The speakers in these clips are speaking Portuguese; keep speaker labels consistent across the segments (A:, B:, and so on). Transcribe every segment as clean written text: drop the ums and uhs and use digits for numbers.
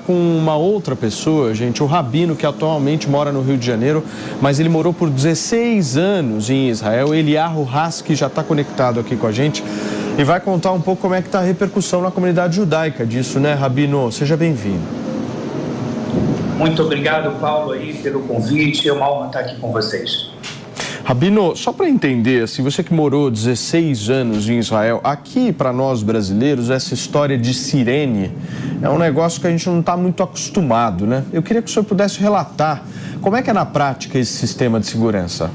A: Com uma outra pessoa, gente, o Rabino, que atualmente mora no Rio de Janeiro, mas ele morou por 16 anos em Israel. Eliyahu Haski já está conectado aqui com a gente e vai contar um pouco como é que está a repercussão na comunidade judaica disso, né, Rabino? Seja bem-vindo.
B: Muito obrigado, Paulo, aí, pelo convite. É uma honra estar aqui com vocês.
A: Rabino, só para entender, assim, você que morou 16 anos em Israel, aqui para nós brasileiros, essa história de sirene é um negócio que a gente não está muito acostumado, né? Eu queria que o senhor pudesse relatar como é que é na prática esse sistema de segurança.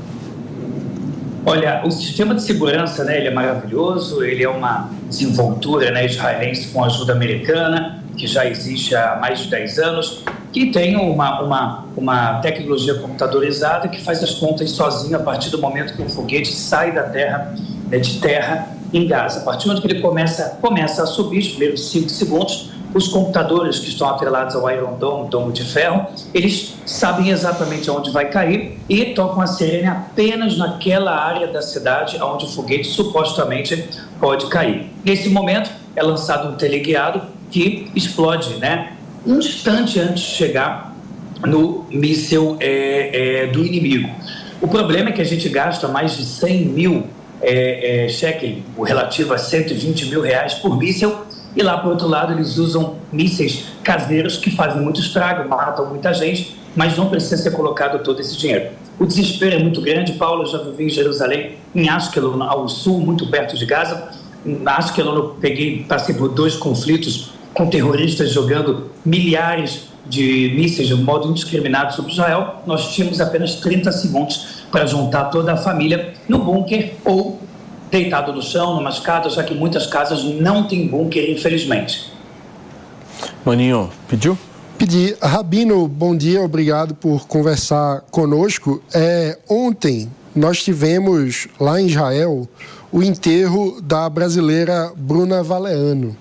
B: Olha, o sistema de segurança, né, ele é maravilhoso, ele é uma desenvoltura, né, israelense com ajuda americana, que já existe há mais de 10 anos, que tem uma tecnologia computadorizada que faz as contas sozinho a partir do momento que o foguete sai da terra, né, de terra em Gaza. A partir do momento que ele começa a subir, os primeiros 5 segundos, os computadores que estão atrelados ao Iron Dome, domo de ferro, eles sabem exatamente onde vai cair e tocam a sirene apenas naquela área da cidade onde o foguete supostamente pode cair. Nesse momento é lançado um teleguiado que explode, né, um instante antes de chegar no míssil do inimigo. O problema é que a gente gasta mais de 100 mil shekel, o relativo a 120 mil reais por míssil, e lá, por outro lado, eles usam mísseis caseiros que fazem muito estrago, matam muita gente, mas não precisa ser colocado todo esse dinheiro. O desespero é muito grande. Paulo, eu já vivi em Jerusalém, em Ashkelon, ao sul, muito perto de Gaza. Em Ashkelon eu passei por 2 conflitos com terroristas jogando milhares de mísseis de modo indiscriminado sobre Israel. Nós tínhamos apenas 30 segundos para juntar toda a família no bunker ou deitado no chão, numa escada, já que muitas casas não têm bunker, infelizmente.
A: Maninho, pediu?
C: Pedi. Rabino, bom dia, obrigado por conversar conosco. Ontem nós tivemos lá em Israel o enterro da brasileira Bruna Valeano,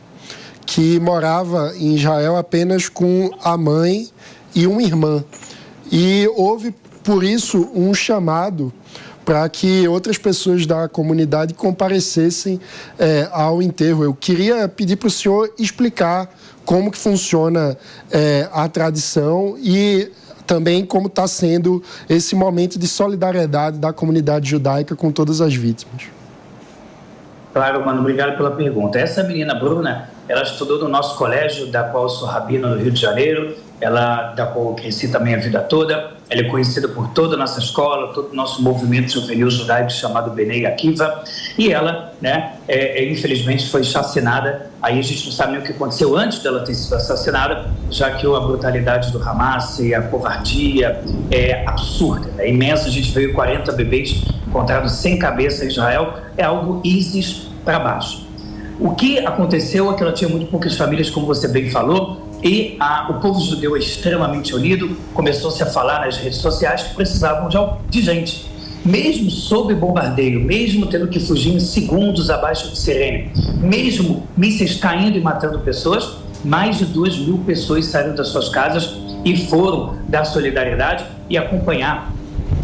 C: que morava em Israel apenas com a mãe e uma irmã. E houve, por isso, um chamado para que outras pessoas da comunidade comparecessem ao enterro. Eu queria pedir para o senhor explicar como que funciona a tradição e também como está sendo esse momento de solidariedade da comunidade judaica com todas as vítimas.
B: Claro, mano, obrigado pela pergunta. Essa menina Bruna, ela estudou no nosso colégio, da qual eu sou rabino no Rio de Janeiro, da qual eu cresci também a vida toda. Ela é conhecida por toda a nossa escola, todo o nosso movimento juvenil judaico chamado Bnei Akiva. E ela, né, infelizmente foi assassinada. Aí a gente não sabe nem o que aconteceu antes dela ter sido assassinada, já que a brutalidade do Hamas e a covardia é absurda, é imensa. A gente veio 40 bebês encontrados sem cabeça em Israel, é algo ISIS para baixo. O que aconteceu é que ela tinha muito poucas famílias, como você bem falou, e o povo judeu é extremamente unido. Começou-se a falar nas redes sociais que precisavam de gente. Mesmo sob bombardeio, mesmo tendo que fugir em segundos abaixo de sirene, mesmo mísseis caindo e matando pessoas, mais de 2.000 pessoas saíram das suas casas e foram dar solidariedade e acompanhar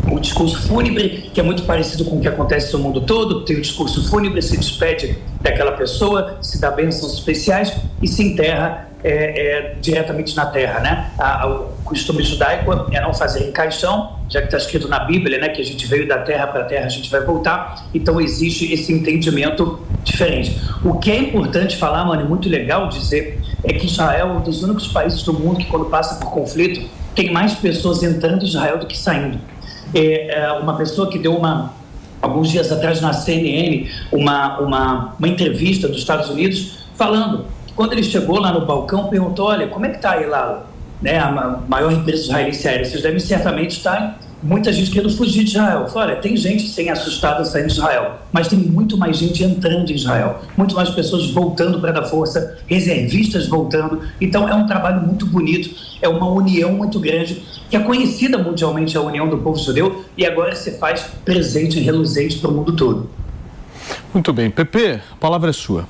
B: o discurso fúnebre, que é muito parecido com o que acontece no mundo todo. Tem o discurso fúnebre, se despede daquela pessoa, se dá bênçãos especiais e se enterra diretamente na terra, né? O costume judaico é não fazer em caixão, já que está escrito na Bíblia, né, que a gente veio da terra para a terra, a gente vai voltar. Então existe esse entendimento diferente. O que é importante falar, mano, é muito legal dizer, é que Israel é um dos únicos países do mundo que, quando passa por conflito, tem mais pessoas entrando em Israel do que saindo. Uma pessoa que deu alguns dias atrás na CNN uma entrevista dos Estados Unidos, falando que quando ele chegou lá no balcão, perguntou: olha, como é que está aí lá, né, a maior empresa israelense aérea? Vocês devem certamente estar muita gente querendo fugir de Israel. Olha, tem gente sem assustada saindo de Israel, mas tem muito mais gente entrando em Israel, muito mais pessoas voltando para dar força, reservistas voltando. Então é um trabalho muito bonito, é uma união muito grande, que é conhecida mundialmente, a união do povo judeu, e agora se faz presente e reluzente para o mundo todo.
A: Muito bem. Pepe, a palavra é sua.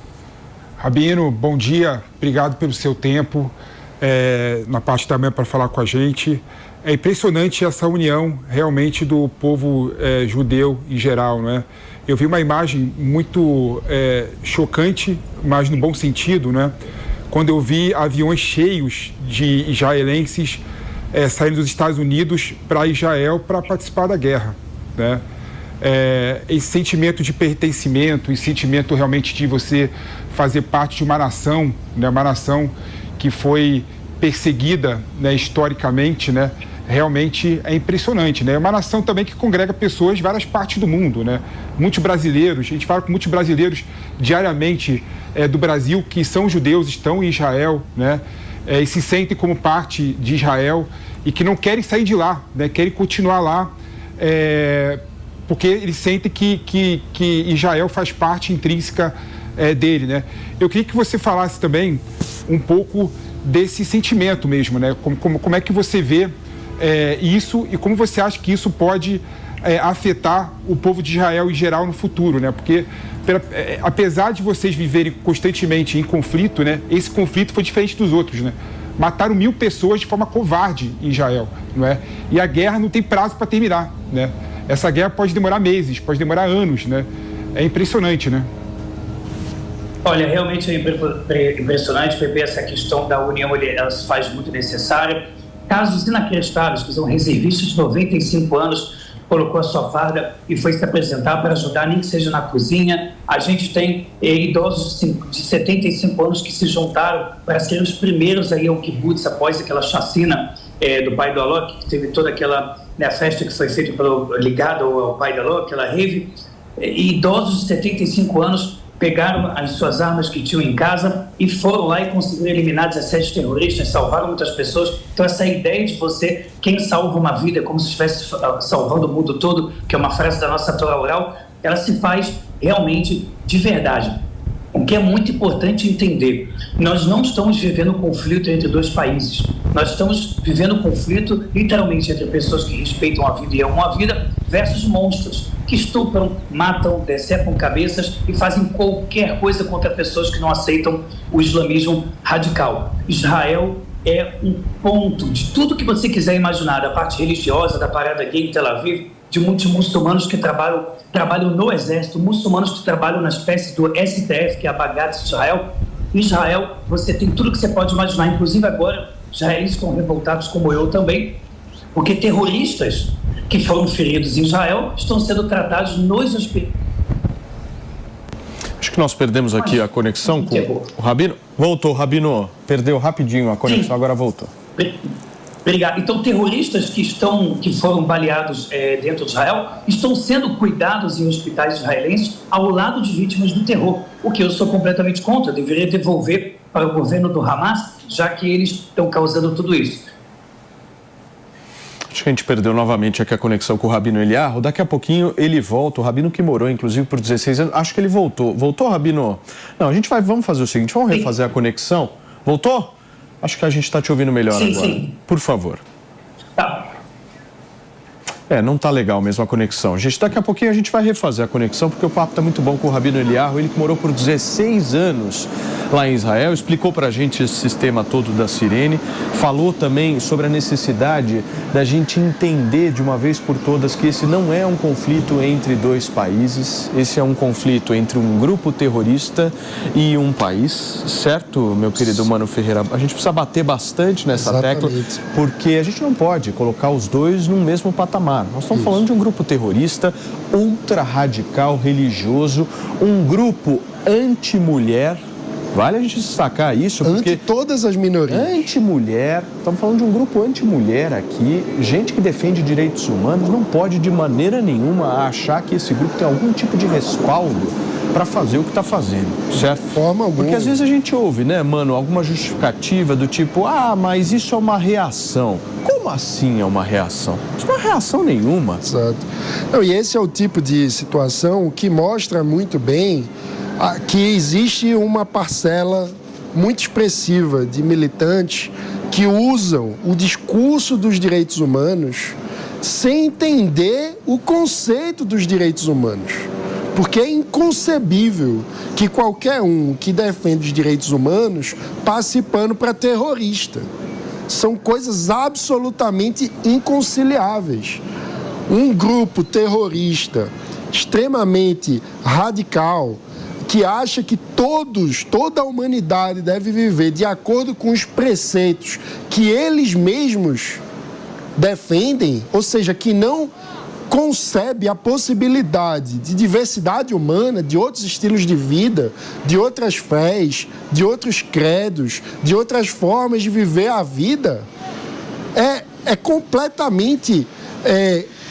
D: Rabino, bom dia, obrigado pelo seu tempo, na parte também para falar com a gente. É impressionante essa união realmente do povo judeu em geral, não é? Eu vi uma imagem muito chocante, mas no bom sentido, né? quando eu vi aviões cheios de israelenses saindo dos Estados Unidos para Israel para participar da guerra, né? Esse sentimento de pertencimento, esse sentimento realmente de você fazer parte de uma nação, né? Uma nação que foi perseguida, né, historicamente, né? Realmente é impressionante, né? É uma nação também que congrega pessoas de várias partes do mundo, né? Muitos brasileiros, a gente fala com muitos brasileiros diariamente do Brasil que são judeus, estão em Israel, né? E se sentem como parte de Israel e que não querem sair de lá, né? Querem continuar lá, porque eles sentem que Israel faz parte intrínseca dele, né? Eu queria que você falasse também um pouco desse sentimento mesmo, né? Como é que você vê isso e como você acha que isso pode afetar o povo de Israel em geral no futuro, né? Porque apesar de vocês viverem constantemente em conflito, né? Esse conflito foi diferente dos outros, né? Mataram 1000 pessoas de forma covarde em Israel, não é? E a guerra não tem prazo para terminar, né? Essa guerra pode demorar meses, pode demorar anos, né? É impressionante, né?
B: Olha, realmente é impressionante, Pepe, essa questão da união, ela se faz muito necessária. Casos inacreditáveis, que são reservistas de 95 anos, colocou a sua farda e foi se apresentar para ajudar, nem que seja na cozinha. A gente tem idosos de 75 anos que se juntaram para serem os primeiros aí ao kibbutz após aquela chacina do pai do Alok, que teve toda aquela festa que foi feita ligada ao pai do Alok, aquela rave. E idosos de 75 anos pegaram as suas armas que tinham em casa e foram lá e conseguiram eliminar 17 terroristas, salvaram muitas pessoas. Então essa ideia de você, quem salva uma vida é como se estivesse salvando o mundo todo, que é uma frase da nossa Torá oral, ela se faz realmente de verdade. O que é muito importante entender, nós não estamos vivendo um conflito entre dois países, nós estamos vivendo um conflito literalmente entre pessoas que respeitam a vida e amam a vida versus monstros que estupram, matam, decepam cabeças e fazem qualquer coisa contra pessoas que não aceitam o islamismo radical. Israel é um ponto de tudo que você quiser imaginar, da parte religiosa, da parada gay em Tel Aviv, de muitos muçulmanos que trabalham no exército, muçulmanos que trabalham na espécie do STF, que é a Bagat de Israel. Em Israel, você tem tudo que você pode imaginar, inclusive agora, israelenses estão revoltados como eu também, porque terroristas que foram feridos em Israel estão sendo tratados nos hospitais.
A: Acho que nós perdemos aqui a conexão com o Rabino. Voltou, Rabino. Perdeu rapidinho a conexão, sim. Agora voltou.
B: Obrigado. Então, terroristas que foram baleados dentro de Israel estão sendo cuidados em hospitais israelenses ao lado de vítimas do terror, o que eu sou completamente contra. Eu deveria devolver para o governo do Hamas, já que eles estão causando tudo isso.
A: Acho que a gente perdeu novamente aqui a conexão com o Rabino Eliarro. Daqui a pouquinho ele volta, o Rabino que morou, inclusive, por 16 anos. Acho que ele voltou. Voltou, Rabino? Não, vamos fazer o seguinte, vamos refazer a conexão. Voltou? Acho que a gente está te ouvindo melhor agora. Sim. Por favor.
B: Tá.
A: Não tá legal mesmo a conexão. Gente, daqui a pouquinho a gente vai refazer a conexão, porque o papo tá muito bom com o Rabino Eliarro. Ele que morou por 16 anos lá em Israel, explicou pra gente esse sistema todo da Sirene, falou também sobre a necessidade da gente entender de uma vez por todas que esse não é um conflito entre dois países, esse é um conflito entre um grupo terrorista e um país, certo, meu querido Mano Ferreira? A gente precisa bater bastante nessa tecla, porque a gente não pode colocar os dois no mesmo patamar. Nós estamos falando de um grupo terrorista ultra radical, religioso, um grupo anti-mulher. Vale a gente destacar isso, porque...
C: Anti todas as minorias.
A: Anti-mulher. Estamos falando de um grupo anti-mulher aqui. Gente que defende direitos humanos não pode de maneira nenhuma achar que esse grupo tem algum tipo de respaldo para fazer o que está fazendo, certo?
C: De forma alguma.
A: Porque às vezes a gente ouve, né, mano, alguma justificativa do tipo, mas isso é uma reação. Como assim é uma reação? Isso não é reação nenhuma.
C: Exato. Não, e esse é o tipo de situação que mostra muito bem que existe uma parcela muito expressiva de militantes que usam o discurso dos direitos humanos sem entender o conceito dos direitos humanos. Porque é inconcebível que qualquer um que defende os direitos humanos passe pano para terrorista. São coisas absolutamente inconciliáveis. Um grupo terrorista extremamente radical, que acha que toda a humanidade deve viver de acordo com os preceitos que eles mesmos defendem, ou seja, que não concebe a possibilidade de diversidade humana, de outros estilos de vida, de outras fés, de outros credos, de outras formas de viver a vida, é completamente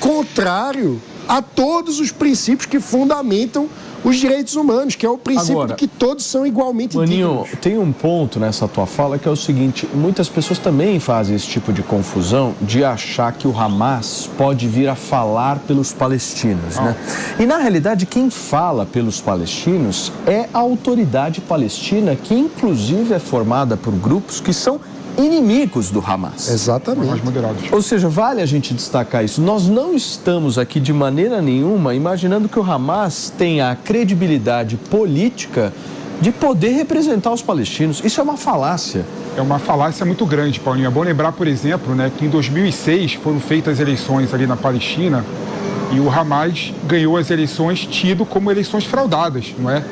C: contrário a todos os princípios que fundamentam os direitos humanos, que é o princípio
A: Agora,
C: de que todos são igualmente
A: Maninho,
C: dignos.
A: tem um ponto nessa tua fala que é o seguinte: muitas pessoas também fazem esse tipo de confusão de achar que o Hamas pode vir a falar pelos palestinos, né? E na realidade quem fala pelos palestinos é a autoridade palestina, que inclusive é formada por grupos que são inimigos do Hamas.
C: Exatamente.
D: Mais moderados.
A: Ou seja, vale a gente destacar isso. Nós não estamos aqui de maneira nenhuma imaginando que o Hamas tenha a credibilidade política de poder representar os palestinos. Isso é uma falácia.
D: É uma falácia muito grande, Paulinho. É bom lembrar, por exemplo, né, que em 2006 foram feitas eleições ali na Palestina e o Hamas ganhou as eleições tido como eleições fraudadas, não é?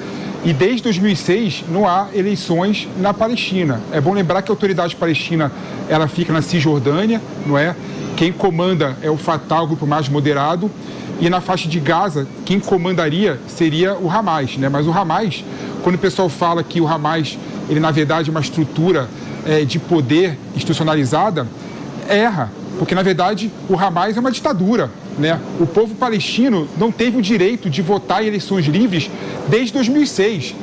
D: E desde 2006 não há eleições na Palestina. É bom lembrar que a autoridade palestina ela fica na Cisjordânia, não é? Quem comanda é o Fatah, o grupo mais moderado, e na faixa de Gaza quem comandaria seria o Hamas, né? Mas o Hamas, quando o pessoal fala que o Hamas ele na verdade é uma estrutura de poder institucionalizada, erra, porque na verdade o Hamas é uma ditadura. Né? O povo palestino não teve o direito de votar em eleições livres desde 2006.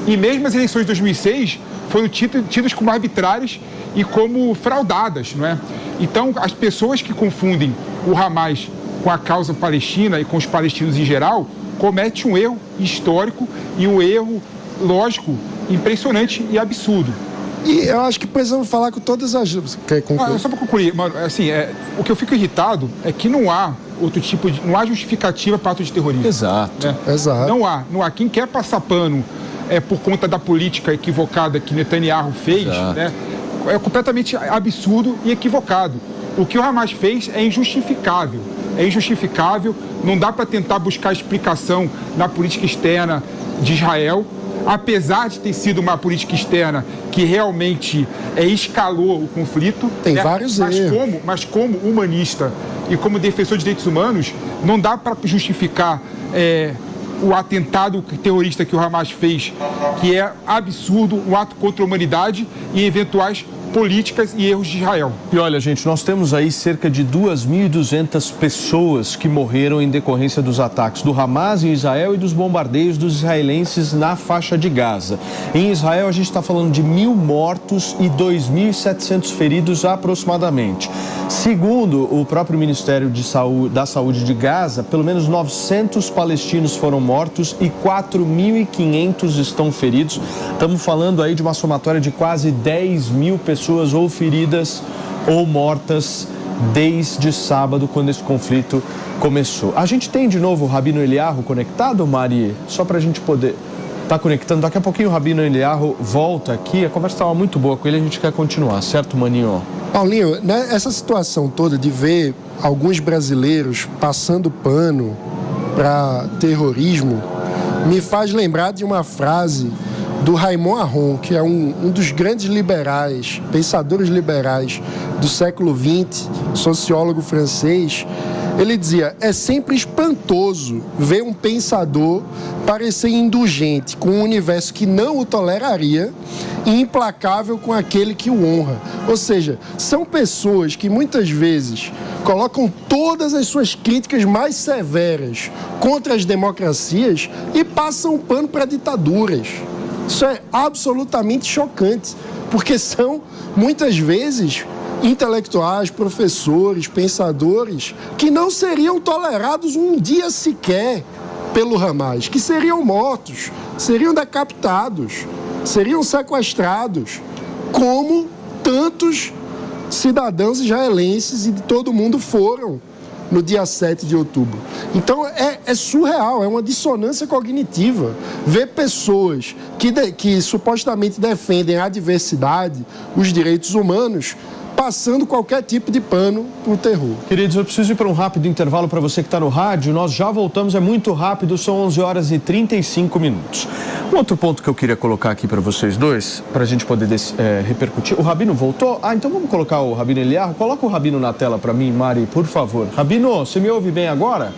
D: E mesmo as eleições de 2006 foram tidas como arbitrárias e como fraudadas. Não é? Então, as pessoas que confundem o Hamas com a causa palestina e com os palestinos em geral cometem um erro histórico e um erro lógico impressionante e absurdo.
C: E eu acho que precisamos falar com todas as... Quer concluir?
D: Só para concluir, mano, assim, o que eu fico irritado é que não há outro tipo de... Não há justificativa para ato de terrorismo.
A: Exato.
D: Né?
C: Exato.
D: Não há. Quem quer passar pano por conta da política equivocada que Netanyahu fez, né, é completamente absurdo e equivocado. O que o Hamas fez é injustificável. É injustificável, não dá para tentar buscar explicação na política externa de Israel, apesar de ter sido uma política externa que realmente escalou o conflito.
C: Tem vários erros.
D: Mas como humanista e como defensor de direitos humanos, não dá para justificar o atentado terrorista que o Hamas fez, que é absurdo, um ato contra a humanidade e eventuais políticas e erros de Israel.
A: E olha, gente, nós temos aí cerca de 2.200 pessoas que morreram em decorrência dos ataques do Hamas em Israel e dos bombardeios dos israelenses na faixa de Gaza. Em Israel, a gente está falando de 1.000 mortos e 2.700 feridos aproximadamente. Segundo o próprio Ministério da Saúde de Gaza, pelo menos 900 palestinos foram mortos e 4.500 estão feridos. Estamos falando aí de uma somatória de quase 10.000 pessoas ou feridas ou mortas desde sábado, quando esse conflito começou. A gente tem de novo o Rabino Eliyahu conectado, Mari? Só para a gente poder estar conectando. Daqui a pouquinho o Rabino Eliyahu volta aqui. A conversa estava muito boa com ele, a gente quer continuar, certo, Maninho?
C: Paulinho, né, essa situação toda de ver alguns brasileiros passando pano para terrorismo me faz lembrar de uma frase do Raymond Aron, que é um dos grandes liberais, pensadores liberais do século XX, sociólogo francês. Ele dizia: é sempre espantoso ver um pensador parecer indulgente com um universo que não o toleraria e implacável com aquele que o honra. Ou seja, são pessoas que muitas vezes colocam todas as suas críticas mais severas contra as democracias e passam pano para ditaduras. Isso é absolutamente chocante, porque são, muitas vezes, intelectuais, professores, pensadores, que não seriam tolerados um dia sequer pelo Hamas, que seriam mortos, seriam decapitados, seriam sequestrados, como tantos cidadãos israelenses e de todo o mundo foram no dia 7 de outubro. Então é surreal, é uma dissonância cognitiva ver pessoas que supostamente defendem a diversidade, os direitos humanos, passando qualquer tipo de pano para o terror.
A: Queridos, eu preciso ir para um rápido intervalo para você que está no rádio. Nós já voltamos, é muito rápido, são 11 horas e 35 minutos. Um outro ponto que eu queria colocar aqui para vocês dois, para a gente poder repercutir. O Rabino voltou? Então vamos colocar o Rabino Eliyahu. Coloca o Rabino na tela para mim, Mari, por favor. Rabino, você me ouve bem agora?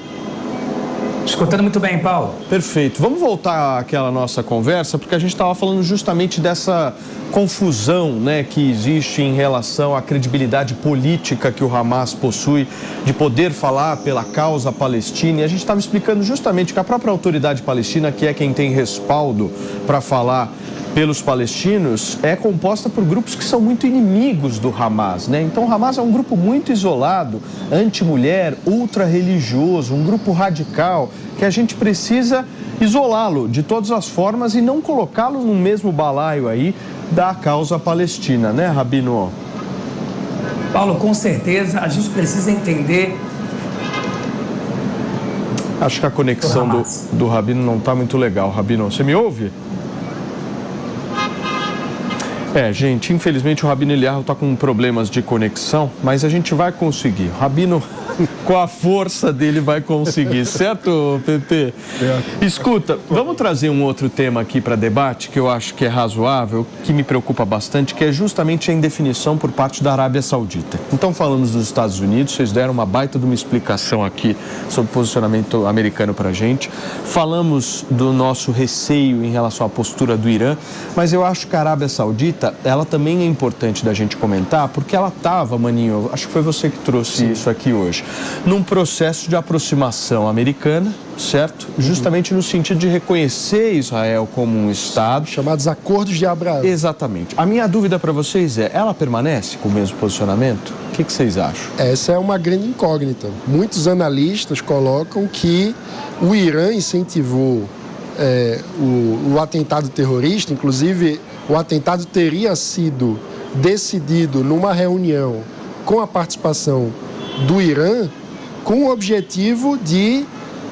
B: Escutando muito bem, Paulo.
A: Perfeito. Vamos voltar àquela nossa conversa, porque a gente estava falando justamente dessa confusão, né, que existe em relação à credibilidade política que o Hamas possui de poder falar pela causa palestina. E a gente estava explicando justamente que a própria autoridade palestina, que é quem tem respaldo para falar pelos palestinos, é composta por grupos que são muito inimigos do Hamas, né? Então o Hamas é um grupo muito isolado, anti-mulher, ultra-religioso, um grupo radical que a gente precisa isolá-lo de todas as formas e não colocá-lo no mesmo balaio aí da causa palestina, né, Rabino?
B: Paulo, com certeza a gente precisa entender.
A: Acho que a conexão do Rabino não está muito legal. Rabino, você me ouve? Gente, infelizmente o Rabino Eliyahu está com problemas de conexão, mas a gente vai conseguir. O Rabino, com a força dele, vai conseguir, certo, Pepe? Escuta, vamos trazer um outro tema aqui para debate, que eu acho que é razoável, que me preocupa bastante, que é justamente a indefinição por parte da Arábia Saudita. Então falamos dos Estados Unidos, vocês deram uma baita de uma explicação aqui sobre o posicionamento americano para a gente. Falamos do nosso receio em relação à postura do Irã, mas eu acho que a Arábia Saudita, ela também é importante da gente comentar, porque ela estava, Maninho, acho que foi você que trouxe isso aqui hoje, num processo de aproximação americana, certo? Justamente no sentido de reconhecer Israel como um Estado.
C: Chamados Acordos de Abraão.
A: Exatamente. A minha dúvida para vocês é, ela permanece com o mesmo posicionamento? O que vocês acham?
C: Essa é uma grande incógnita. Muitos analistas colocam que o Irã incentivou o atentado terrorista, inclusive o atentado teria sido decidido numa reunião com a participação do Irã, com o objetivo de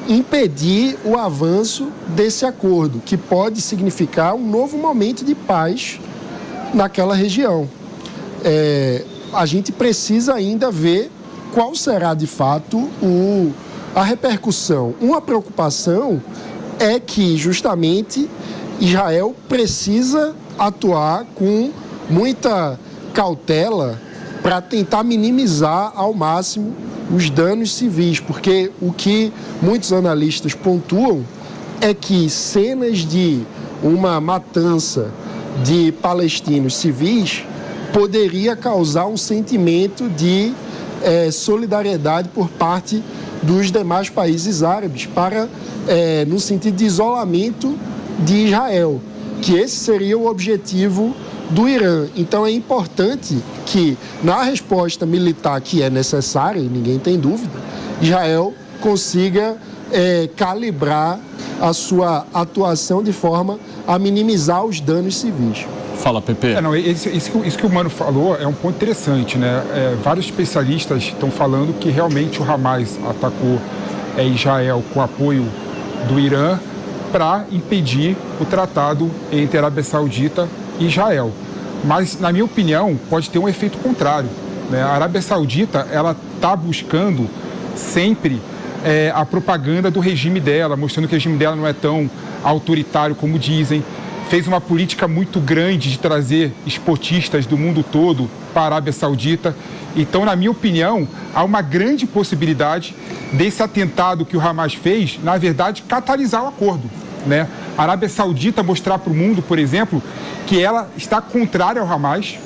C: impedir o avanço desse acordo, que pode significar um novo momento de paz naquela região. A gente precisa ainda ver qual será de fato a repercussão. Uma preocupação é que justamente Israel precisa atuar com muita cautela para tentar minimizar ao máximo os danos civis, porque o que muitos analistas pontuam é que cenas de uma matança de palestinos civis poderia causar um sentimento de solidariedade por parte dos demais países árabes no sentido de isolamento de Israel, que esse seria o objetivo do Irã. Então é importante que, na resposta militar que é necessária, e ninguém tem dúvida, Israel consiga calibrar a sua atuação de forma a minimizar os danos civis.
A: Fala, Pepe.
D: Isso que o Mano falou é um ponto interessante, né? Vários especialistas estão falando que realmente o Hamas atacou Israel com apoio do Irã para impedir o tratado entre a Arábia Saudita e Israel. Mas, na minha opinião, pode ter um efeito contrário, né? A Arábia Saudita, ela está buscando sempre a propaganda do regime dela, mostrando que o regime dela não é tão autoritário como dizem. Fez uma política muito grande de trazer esportistas do mundo todo para a Arábia Saudita. Então, na minha opinião, há uma grande possibilidade desse atentado que o Hamas fez, na verdade, catalisar o acordo, né? A Arábia Saudita mostrar para o mundo, por exemplo, que ela está contrária ao Hamas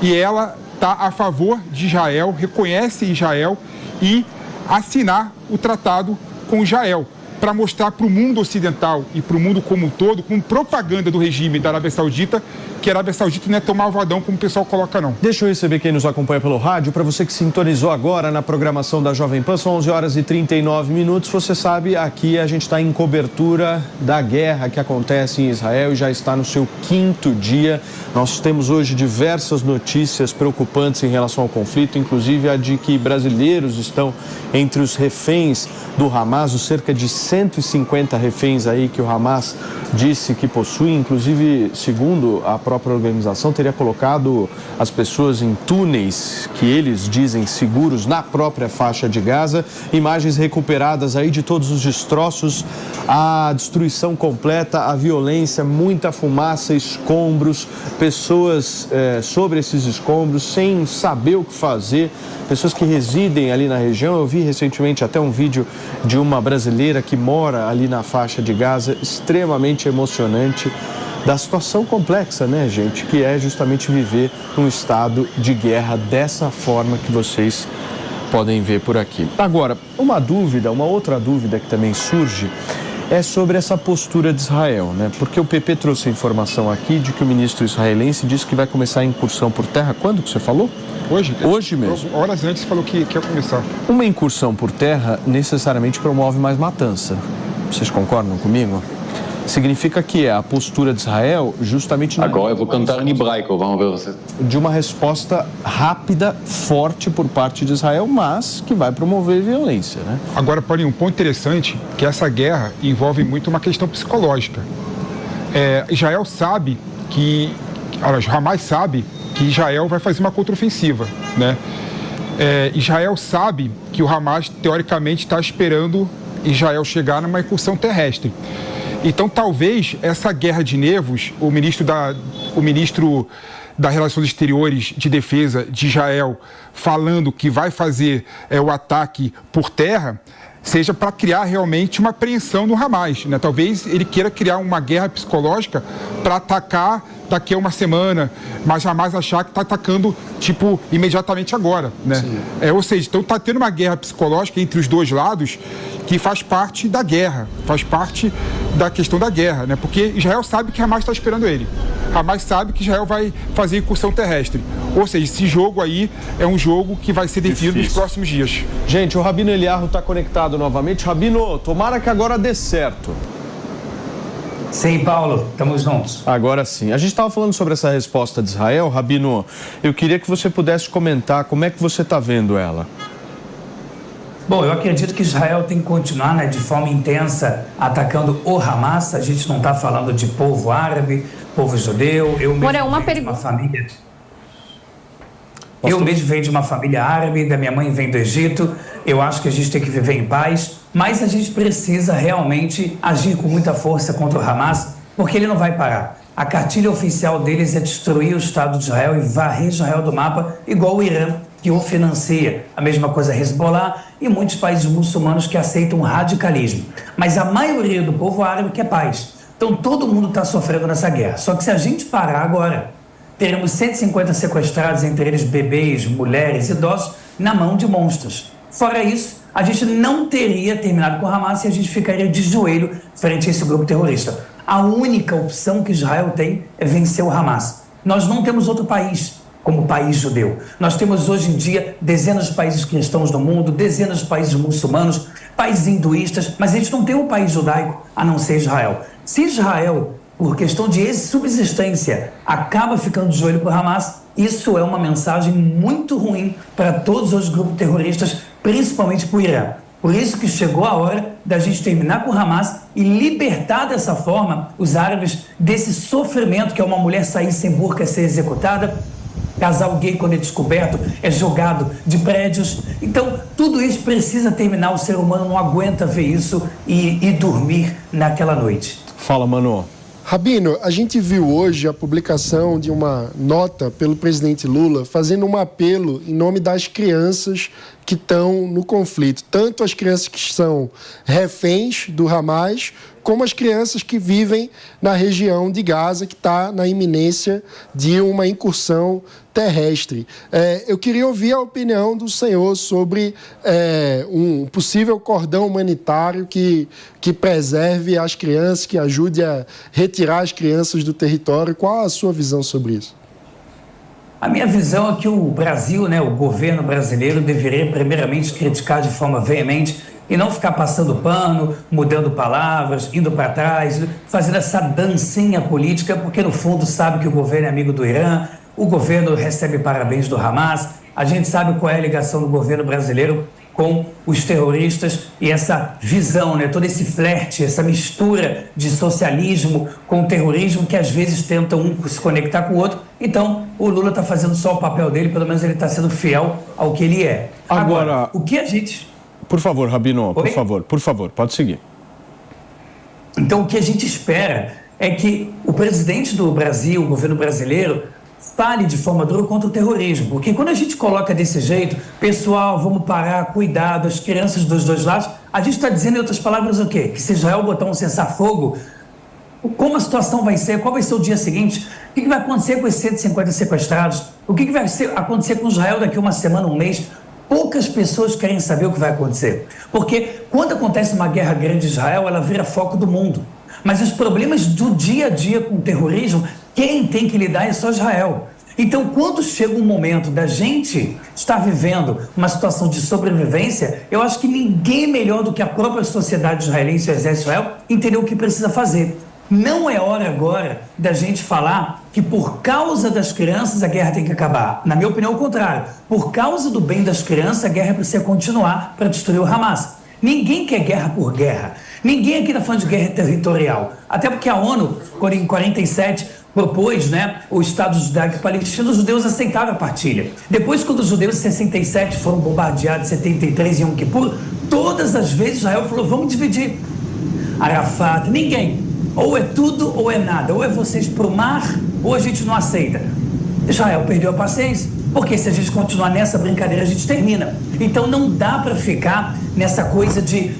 D: e ela está a favor de Israel, reconhece Israel e assinar o tratado com Israel, para mostrar para o mundo ocidental e para o mundo como um todo, com propaganda do regime da Arábia Saudita, que a Arábia Saudita não é tão malvadão como o pessoal coloca, não.
A: Deixa eu receber quem nos acompanha pelo rádio. Para você que sintonizou agora na programação da Jovem Pan, são 11 horas e 39 minutos. Você sabe, aqui a gente está em cobertura da guerra que acontece em Israel e já está no seu 5º dia. Nós temos hoje diversas notícias preocupantes em relação ao conflito, inclusive a de que brasileiros estão entre os reféns do Hamas, os cerca de 150 reféns aí que o Hamas disse que possui, inclusive, segundo a própria organização teria colocado as pessoas em túneis que eles dizem seguros na própria faixa de Gaza. Imagens recuperadas aí de todos os destroços, a destruição completa, a violência, muita fumaça, escombros, pessoas sobre esses escombros sem saber o que fazer, pessoas que residem ali na região. Eu vi recentemente até um vídeo de uma brasileira que mora ali na faixa de Gaza, extremamente emocionante, da situação complexa, né, gente, que é justamente viver num estado de guerra dessa forma que vocês podem ver por aqui. Agora, uma outra dúvida que também surge é sobre essa postura de Israel, né? Porque o PP trouxe a informação aqui de que o ministro israelense disse que vai começar a incursão por terra. Quando que você falou?
D: Hoje?
A: Hoje mesmo.
D: Horas antes falou que ia começar.
A: Uma incursão por terra necessariamente promove mais matança. Vocês concordam comigo? Significa que é a postura de Israel justamente...
E: Agora eu vou cantar em hebraico, vamos ver você.
A: De uma resposta rápida, forte por parte de Israel, mas que vai promover violência, né?
D: Agora, Paulinho, um ponto interessante que essa guerra envolve muito uma questão psicológica. Israel sabe que... Hamas sabe que Israel vai fazer uma contraofensiva, né? Israel sabe que o Hamas, teoricamente, está esperando Israel chegar numa incursão terrestre. Então, talvez essa guerra de nervos, o ministro das Relações Exteriores de Defesa de Israel falando que vai fazer o ataque por terra, seja para criar realmente uma apreensão no Hamas, né? Talvez ele queira criar uma guerra psicológica para atacar daqui a uma semana, mas Hamas achar que está atacando, imediatamente agora, né? Ou seja, então está tendo uma guerra psicológica entre os dois lados que faz parte da guerra, faz parte da questão da guerra, né? Porque Israel sabe que Hamas está esperando ele. Hamas sabe que Israel vai fazer incursão terrestre. Ou seja, esse jogo aí é um jogo que vai ser definido nos próximos dias.
A: Gente, o Rabino Eliyahu está conectado novamente. Rabino, tomara que agora dê certo.
B: Sim, Paulo, estamos juntos.
A: Agora sim. A gente estava falando sobre essa resposta de Israel. Rabino, eu queria que você pudesse comentar como é que você está vendo ela.
B: Bom, eu acredito que Israel tem que continuar, né, de forma intensa atacando o Hamas. A gente não está falando de povo árabe, povo judeu. Eu mesmo venho de uma família... Eu mesmo venho de uma família árabe, da minha mãe vem do Egito. Eu acho que a gente tem que viver em paz, mas a gente precisa realmente agir com muita força contra o Hamas, porque ele não vai parar. A cartilha oficial deles é destruir o Estado de Israel e varrer Israel do mapa, igual o Irã, que o financia. A mesma coisa Hezbollah e muitos países muçulmanos que aceitam o radicalismo. Mas a maioria do povo árabe quer paz. Então todo mundo está sofrendo nessa guerra. Só que se a gente parar agora, teremos 150 sequestrados, entre eles bebês, mulheres, idosos, na mão de monstros. Fora isso, a gente não teria terminado com o Hamas e a gente ficaria de joelho frente a esse grupo terrorista. A única opção que Israel tem é vencer o Hamas. Nós não temos outro país como país judeu. Nós temos hoje em dia dezenas de países cristãos no mundo, dezenas de países muçulmanos, países hinduístas, mas a gente não tem um país judaico a não ser Israel. Se Israel, por questão de subsistência, acaba ficando de joelho para o Hamas, isso é uma mensagem muito ruim para todos os grupos terroristas, principalmente para o Irã. Por isso que chegou a hora da gente terminar com o Hamas e libertar dessa forma os árabes desse sofrimento que é uma mulher sair sem burca e ser executada, casal gay, quando é descoberto, é jogado de prédios. Então, tudo isso precisa terminar. O ser humano não aguenta ver isso e dormir naquela noite.
A: Fala, Mano.
C: Rabino, a gente viu hoje a publicação de uma nota pelo presidente Lula fazendo um apelo em nome das crianças que estão no conflito. Tanto as crianças que são reféns do Hamas, como as crianças que vivem na região de Gaza, que está na iminência de uma incursão terrestre. Eu queria ouvir a opinião do senhor sobre um possível cordão humanitário que preserve as crianças, que ajude a retirar as crianças do território. Qual a sua visão sobre isso?
B: A minha visão é que o Brasil, né, o governo brasileiro, deveria primeiramente criticar de forma veemente e não ficar passando pano, mudando palavras, indo para trás, fazendo essa dancinha política, porque no fundo sabe que o governo é amigo do Irã, o governo recebe parabéns do Hamas, a gente sabe qual é a ligação do governo brasileiro com os terroristas e essa visão, né, todo esse flerte, essa mistura de socialismo com terrorismo que às vezes tenta um se conectar com o outro. Então, o Lula está fazendo só o papel dele, pelo menos ele está sendo fiel ao que ele é. Agora, o que a gente...
A: Por favor, Rabino, por favor, pode seguir.
B: Então, o que a gente espera é que o presidente do Brasil, o governo brasileiro, fale de forma dura contra o terrorismo. Porque quando a gente coloca desse jeito, pessoal, vamos parar, cuidado, as crianças dos dois lados, a gente está dizendo, em outras palavras, o quê? Que se Israel botar um cessar-fogo, como a situação vai ser, qual vai ser o dia seguinte, o que vai acontecer com esses 150 sequestrados, o que vai acontecer com Israel daqui a uma semana, um mês. Poucas pessoas querem saber o que vai acontecer. Porque quando acontece uma guerra grande em Israel, ela vira foco do mundo. Mas os problemas do dia a dia com o terrorismo, quem tem que lidar é só Israel. Então, quando chega um momento da gente estar vivendo uma situação de sobrevivência, eu acho que ninguém melhor do que a própria sociedade israelense e o exército de Israel entendeu o que precisa fazer. Não é hora agora da gente falar que por causa das crianças a guerra tem que acabar. Na minha opinião, é o contrário. Por causa do bem das crianças, a guerra precisa continuar para destruir o Hamas. Ninguém quer guerra por guerra. Ninguém aqui está falando de guerra territorial. Até porque a ONU, quando em 47, propôs, né, o Estado judaico palestino, os judeus aceitaram a partilha. Depois, quando os judeus em 67 foram bombardeados, em 73 em Yom Kippur, todas as vezes Israel falou, vamos dividir. Arafat, ninguém. Ou é tudo ou é nada. Ou é vocês para o mar, ou a gente não aceita. Israel perdeu a paciência, porque se a gente continuar nessa brincadeira, a gente termina. Então não dá para ficar nessa coisa de...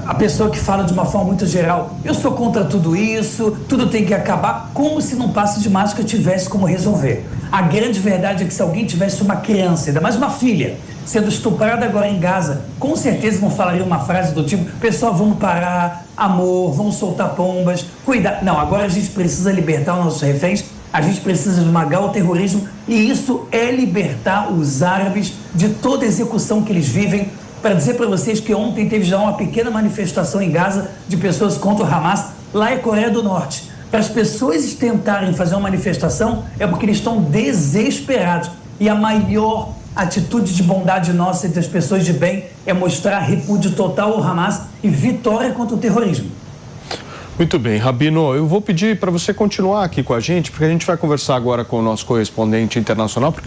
B: A pessoa que fala de uma forma muito geral, eu sou contra tudo isso, tudo tem que acabar, como se num passe de mágica tivesse como resolver. A grande verdade é que se alguém tivesse uma criança, ainda mais uma filha, sendo estuprada agora em Gaza, com certeza não falaria uma frase do tipo, pessoal, vamos parar, amor, vamos soltar pombas, cuidar. Não, agora a gente precisa libertar os nossos reféns, a gente precisa esmagar o terrorismo e isso é libertar os árabes de toda a execução que eles vivem. Para dizer para vocês que ontem teve já uma pequena manifestação em Gaza de pessoas contra o Hamas, lá é Coreia do Norte. Para as pessoas tentarem fazer uma manifestação é porque eles estão desesperados. E a maior atitude de bondade nossa entre as pessoas de bem é mostrar repúdio total ao Hamas e vitória contra o terrorismo.
A: Muito bem, Rabino, eu vou pedir para você continuar aqui com a gente, porque a gente vai conversar agora com o nosso correspondente internacional, porque